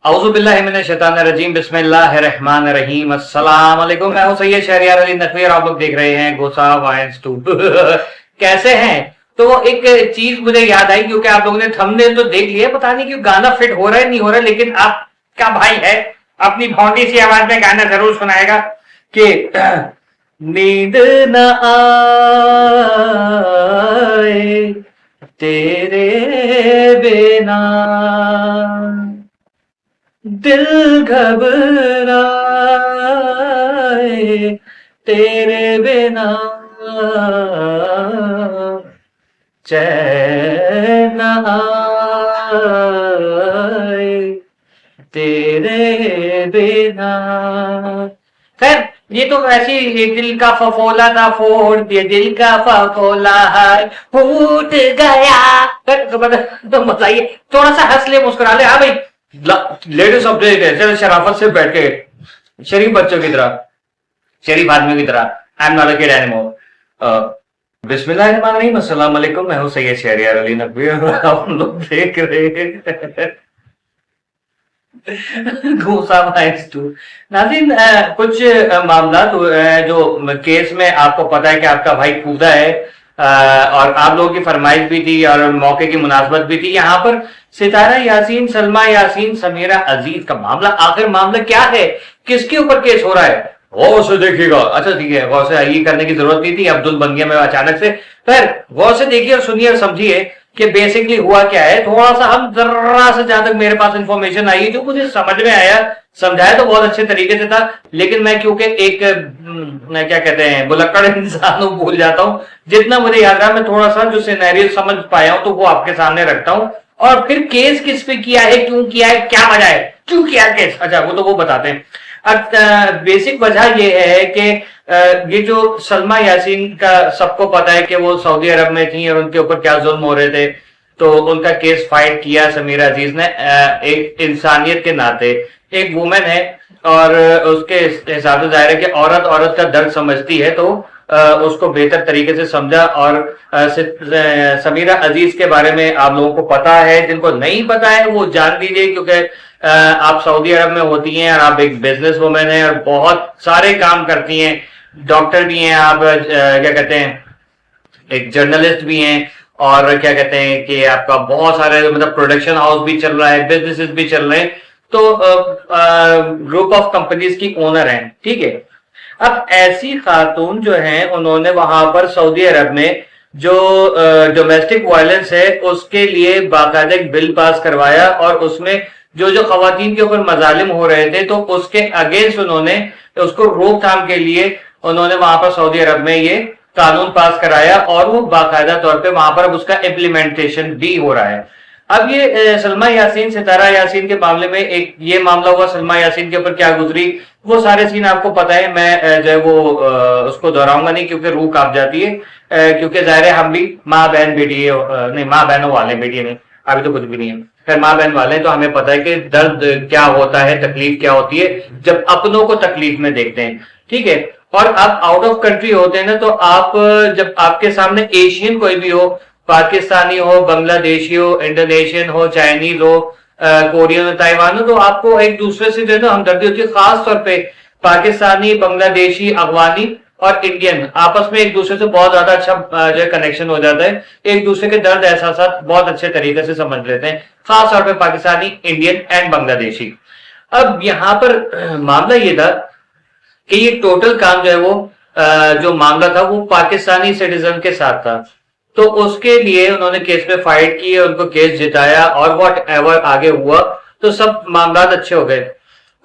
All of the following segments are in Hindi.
औज़ुबिल्लाहिमिनश्शैतानिर्रजीम बिस्मिल्लाहिर्रहमानिर्रहीम अस्सलाम वालेकुम। मैं हूं सैयद शहरियार अली नकवी और आप लोग देख रहे हैं गोसा वाइन्स टू। कैसे हैं? तो एक चीज मुझे याद आई क्योंकि आप लोगों ने थंबनेल तो देख लिया, पता नहीं क्यों गाना फिट हो रहा है नहीं हो रहा है, लेकिन आपका भाई है अपनी भौंडी सी आवाज में गाना जरूर सुनाएगा कि नींद न आए तेरे बिना, दिल घबराए तेरे बिना, चैन आए तेरे बिना। खैर, ये तो ऐसी एक दिल का फफोला था, फोड़ दिया दिल का फफोला है, फूट गया। तो मजा आइए, थोड़ा सा हंस ले, मुस्कुरा ले। हाँ भाई, लेडीज ऑफ डे शराफत से बैठ के शरीफ बच्चों की तरह, शरीफ आदमियों की तरह, I am not a kid anymore. बिस्मिल्लाहिर्रहमानिर्रहीम, अस्सलाम वालेकुम। मैं हूं सैयद शहरियार अली नकवी और आप लोग देख रहे हैं घूसा वाइन्स टू। नाज़रीन, कुछ मामला जो केस में आपको पता है कि आपका भाई कूदा है, और आप लोगों की फरमाइश भी थी और मौके की मुनासबत भी थी। यहाँ पर सितारा यासीन, सलमा यासीन, समीरा अजीज का मामला, आखिर मामला क्या है, किसके ऊपर केस हो रहा है, गौर से देखिएगा। अच्छा ठीक है, गौर से ये करने की जरूरत नहीं थी, अब्दुल बन गया मैं अचानक से। फिर गौर से देखिए और सुनिए और समझिए कि बेसिकली हुआ क्या है। थोड़ा सा हम जरा से, जहां तक मेरे पास इंफॉर्मेशन आई है, जो मुझे समझ में आया, समझाया तो बहुत अच्छे तरीके से था, लेकिन मैं क्योंकि एक क्या कहते हैं बुलक्कड़ इंसान हूं, भूल जाता हूं। जितना मुझे याद रहा, मैं थोड़ा सा जो सिनेरियो समझ पाया हूं तो वो आपके सामने रखता हूं। और फिर केस किस पे किया है, क्यों किया है, क्या वजह है, क्यों किया केस, अच्छा वो तो वो बताते हैं। अब बेसिक वजह ये है कि ये जो सलमा यासीन का सबको पता है कि वो सऊदी अरब में थी और उनके ऊपर क्या जुल्म हो रहे थे, तो उनका केस फाइट किया समीरा अजीज ने। एक इंसानियत के नाते एक वुमेन है और उसके हिसाब से जाहिर है कि औरत औरत का दर्द समझती है, तो उसको बेहतर तरीके से समझा। और समीरा अजीज के बारे में आप लोगों को पता है, जिनको नहीं पता है वो जान लीजिए, क्योंकि आप सऊदी अरब में होती हैं और आप एक बिजनेस वुमेन हैं और बहुत सारे काम करती हैं, डॉक्टर भी हैं आप, क्या कहते हैं, एक जर्नलिस्ट भी हैं, और क्या कहते हैं कि आपका बहुत सारे मतलब प्रोडक्शन हाउस भी चल रहा है, बिजनेसेस भी चल रहे हैं, तो ग्रुप ऑफ कंपनीज की ओनर हैं, ठीक है। अब ऐसी खातून जो हैं, उन्होंने वहां पर सऊदी अरब में जो डोमेस्टिक वायलेंस है उसके लिए बाकायदा एक बिल पास करवाया, और उसमें जो जो खवातीन के ऊपर मजालिम हो रहे थे, तो उसके अगेंस्ट उन्होंने उसको रोकथाम के लिए उन्होंने वहां पर सऊदी अरब में ये कानून पास कराया, और वो बाकायदा तौर पे वहां पर अब उसका इम्प्लीमेंटेशन भी हो रहा है। अब ये सलमा यासीन, सितारा यासीन के मामले में एक ये मामला हुआ, सलमा यासीन के ऊपर क्या गुजरी वो सारे सीन आपको पता है। मैं जो है वो उसको दोहराऊंगा नहीं, क्योंकि रूह कांप जाती है, क्योंकि जाहिर है हम भी माँ बहन बेटी नहीं, माँ बहनों वाले, बेटी नहीं, अभी तो कुछ भी नहीं है, खैर माँ बहन वाले, तो हमें पता है कि दर्द क्या होता है, तकलीफ क्या होती है जब अपनों को तकलीफ में देखते हैं, ठीक है। और आप आउट ऑफ कंट्री होते हैं ना, तो आप जब आपके सामने एशियन कोई भी हो, पाकिस्तानी हो, बांग्लादेशी हो, इंडोनेशियन हो, चाइनीज हो, कोरियन हो, ताइवान हो, तो आपको एक दूसरे से जो है ना हमदर्दी होती है। खास तौर पे पाकिस्तानी, बांग्लादेशी, अफगानी और इंडियन आपस में एक दूसरे से बहुत ज्यादा अच्छा जो है कनेक्शन हो जाता है, एक दूसरे के दर्द एहसास बहुत अच्छे तरीके से समझ लेते हैं, खास तौर पे पाकिस्तानी, इंडियन एंड बांग्लादेशी। अब यहाँ पर मामला ये था कि ये टोटल काम जो है वो जो मामला था वो पाकिस्तानी सिटीजन के साथ था, तो उसके लिए उन्होंने केस में फाइट की, उनको केस जिताया, और वॉट एवर आगे हुआ तो सब मामला अच्छे हो गए।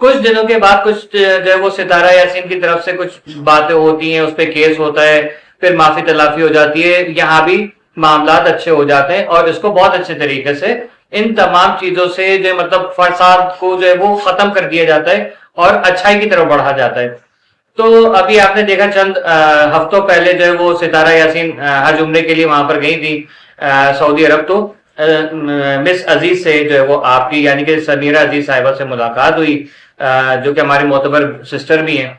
कुछ दिनों के बाद कुछ जो है वो सितारा यासीन की तरफ से कुछ बातें होती हैं, उस पर केस होता है, फिर माफी तलाफी हो जाती है, यहाँ भी मामला अच्छे हो जाते हैं, और इसको बहुत अच्छे तरीके से इन तमाम चीजों से जो मतलब फसाद को जो है वो खत्म कर दिया जाता है और अच्छाई की तरफ बढ़ा जाता है। तो अभी आपने देखा चंद हफ्तों पहले जो है वो सितारा यासीन हज उम्रे के लिए वहां पर गई थी सऊदी अरब, तो मिस अजीज से जो है वो आपकी यानी कि समीरा अजीज साहिबा से मुलाकात हुई, जो कि हमारी मोतबर सिस्टर भी हैं,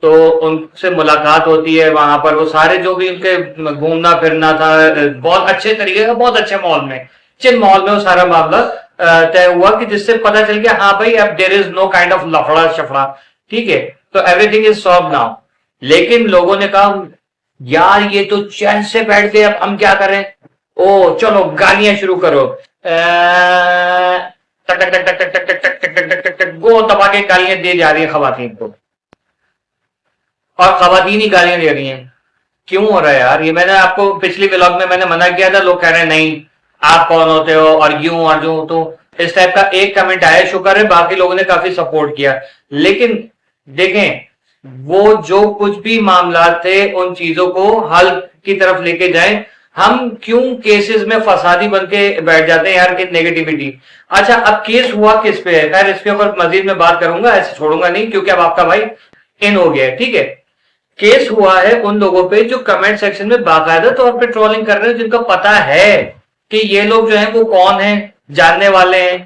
तो उनसे मुलाकात होती है वहां पर। वो सारे जो भी उनके घूमना फिरना था बहुत अच्छे तरीके से, बहुत अच्छे मॉल में, चिन मॉल में वो सारा मामला तय हुआ कि जिससे पता चल गया हाँ भाई अब there is no kind of लफड़ा शफड़ा, ठीक है, तो एवरीथिंग इज सॉल्व नाउ। लेकिन लोगों ने कहा यार ये तो चैन से बैठ गए, अब हम क्या करें, ओ चलो गालियां शुरू करो, टक टक टक टक टक टक टक टक टक टक टक टक गो दबा के गालियां दी जा रही है खवातीन को, और खवातीन ही गालियां दे रही हैं। क्यों हो रहा है यार ये? मैंने आपको पिछली व्लॉग में मैंने मना किया था, लोग कह रहे हैं नहीं आप कौन होते हो और यूं और यूं, तो इस टाइप का एक कमेंट आया, शुक्र है बाकी लोगों ने काफी सपोर्ट किया। लेकिन देखें वो जो कुछ भी मामला थे उन चीजों को हल की तरफ लेके जाएं, हम क्यों केसेस में फसादी बन के बैठ जाते हैं यार कि नेगेटिविटी। अच्छा अब केस हुआ किस पे है, खैर इसके ऊपर मजीद में बात करूंगा, ऐसे छोड़ूंगा नहीं क्योंकि अब आपका भाई इन हो गया है, ठीक है। केस हुआ है उन लोगों पे जो कमेंट सेक्शन में बाकायदा तौर पे ट्रोलिंग कर रहे हैं, जिनको पता है कि ये लोग जो है वो कौन है, जानने वाले हैं,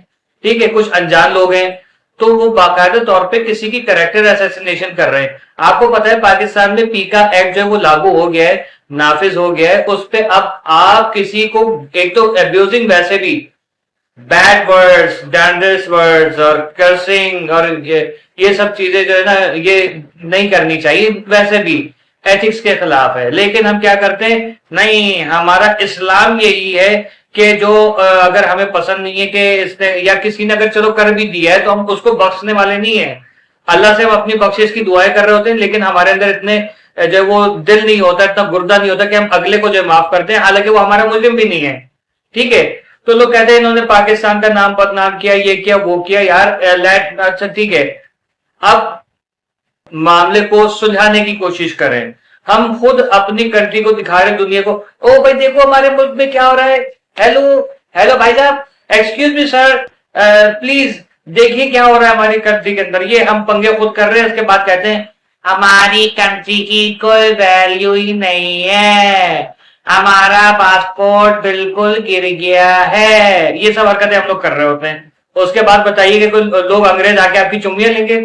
ठीक है, कुछ अनजान लोग हैं, तो वो बाकायदा तौर पे किसी की कैरेक्टर असैसिनेशन कर रहे हैं। आपको पता है पाकिस्तान में पीका एक्ट जो है वो लागू हो गया है, नाफिज हो गया है, उस पे अब आप किसी को एक तो एब्यूजिंग, वैसे भी बैड वर्ड्स, डेंजरस वर्ड्स और कर्सिंग और ये सब चीजें जो है ना ये नहीं करनी चाहिए, वैसे भी एथिक्स के खिलाफ है। लेकिन हम क्या करते हैं, नहीं हमारा इस्लाम यही है कि जो अगर हमें पसंद नहीं है कि इसने या किसी ने अगर चलो कर भी दिया है तो हम उसको बख्शने वाले नहीं है। अल्लाह से हम अपनी बख्शिश की दुआएं कर रहे होते हैं, लेकिन हमारे अंदर इतने जो वो दिल नहीं होता, इतना गुर्दा नहीं होता कि हम अगले को जो माफ करते हैं, हालांकि वो हमारा मुस्लिम भी नहीं है, ठीक है। तो लोग कहते हैं इन्होंने पाकिस्तान का नाम बदनाम किया, ये किया वो किया, यार लेट, अच्छा ठीक है, अब मामले को सुलझाने की कोशिश करें। हम खुद अपनी कंट्री को दिखा रहे दुनिया को, ओ भाई देखो हमारे मुल्क में क्या हो रहा है, हेलो हेलो भाई साहब, एक्सक्यूज मी सर, प्लीज देखिए क्या हो रहा है हमारी कंट्री के अंदर, ये हम पंगे खुद कर रहे हैं। उसके बाद कहते हैं हमारी कंट्री की कोई वैल्यू ही नहीं है, हमारा पासपोर्ट बिल्कुल गिर गया है, ये सब हरकतें हम लोग कर रहे होते हैं। उसके बाद बताइए कि कोई लोग अंग्रेज आके आपकी चुम्मियां लेंगे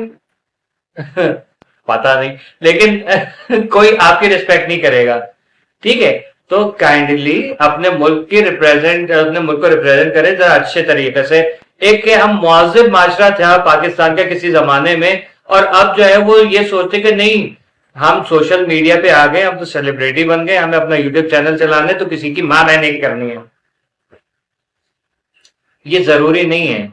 पता नहीं, लेकिन कोई आपकी रिस्पेक्ट नहीं करेगा, ठीक है। तो काइंडली अपने मुल्क को रिप्रेजेंट करें जरा अच्छे तरीके से। एक के हम मुआजिब माशरा था पाकिस्तान के किसी जमाने में, और अब जो है वो ये सोचते कि नहीं हम सोशल मीडिया पे आ गए, हम तो सेलिब्रिटी बन गए, हमें अपना यूट्यूब चैनल चलाने तो किसी की मां बहने की करनी है। ये जरूरी नहीं है,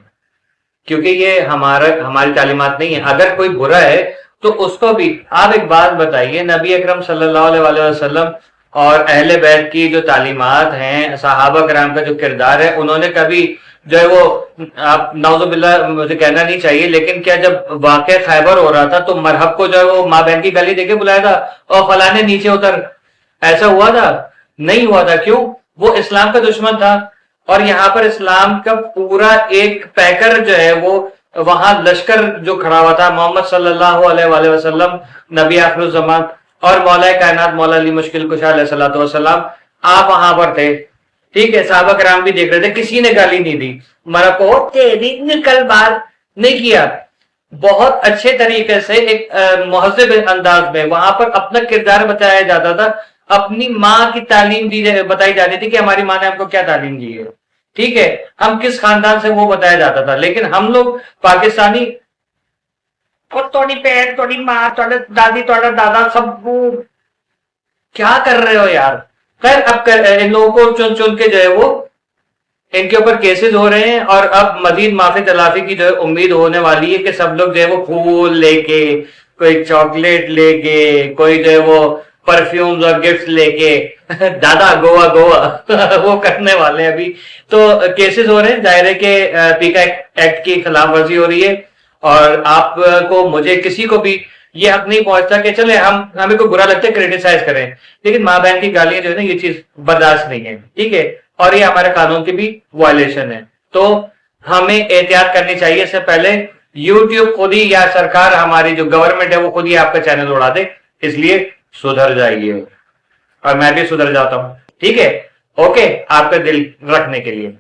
क्योंकि ये हमारी तालीमात नहीं है। अगर कोई बुरा है तो उसको भी आप एक बात बताइए, नबी अकरम सल्लल्लाहु अलैहि वसल्लम और अहले बैत की जो तालीमात हैं, सहाबा कराम का जो किरदार है, उन्होंने कभी जो है वो, आप नाउजुबिल्लाह मुझे कहना नहीं चाहिए, लेकिन क्या जब वाक़या खैबर हो रहा था तो मरहब को जो है वो माँ बहन की गाली देके बुलाया था और फलाने नीचे उतर, ऐसा हुआ था? नहीं हुआ था। क्यों? वो इस्लाम का दुश्मन था, और यहाँ पर इस्लाम का पूरा एक पैकर जो है वो वहां लश्कर जो खड़ा हुआ था, मोहम्मद सल्लल्लाहु अलैहि वसल्लम नबी आखिर ज़मान और मौला कायनात मौला अली मुश्किल कुशा अलैहिस्सलातु वस्सलाम, आप वहां पर थे, ठीक है। सहाबा कराम भी देख रहे थे, किसी ने गाली नहीं दी, मरा को तेरी निकल बाहर नहीं किया। बहुत अच्छे तरीके से एक मुहज़्ज़ब अंदाज में वहां पर अपना किरदार बताया जाता था, अपनी माँ की तालीम बताई जाती थी कि हमारी माँ ने हमको क्या तालीम दी है, ठीक है, हम किस खानदान से वो बताया जाता था। लेकिन हम लोग पाकिस्तानी थोड़ी बहन, थोड़ी माँ, थोड़ा दादी, थोड़ा दादा, सब वो क्या कर रहे हो यार। खैर अब इन लोगों को चुन चुन के जो है वो इनके ऊपर केसेस हो रहे हैं, और अब मजीद माफी तलाफी की जो है उम्मीद होने वाली है कि सब लोग जो है वो फूल लेके, कोई चॉकलेट लेके, कोई जो है वो परफ्यूम्स और गिफ्ट लेके दादा गोवा गोवा वो करने वाले हैं। अभी तो केसेस हो रहे हैं, दायरे के पीका एक्ट की खिलाफ वर्जी हो रही है, और आपको मुझे किसी को भी ये हक नहीं पहुंचता कि चले हमें कोई बुरा लगता है क्रिटिसाइज करें, लेकिन माँ बहन की गालियां जो है ना ये चीज बर्दाश्त नहीं है, ठीक है, और ये हमारे कानून की भी वायलेशन है। तो हमें एहतियात करनी चाहिए। इससे पहले यूट्यूब खुद ही या सरकार, हमारी जो गवर्नमेंट है वो खुद ही आपका चैनल उड़ा दे, इसलिए सुधर जाइए, और मैं भी सुधर जाता हूं, ठीक है। ओके, आपका दिल रखने के लिए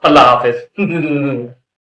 अल्लाह हाफिज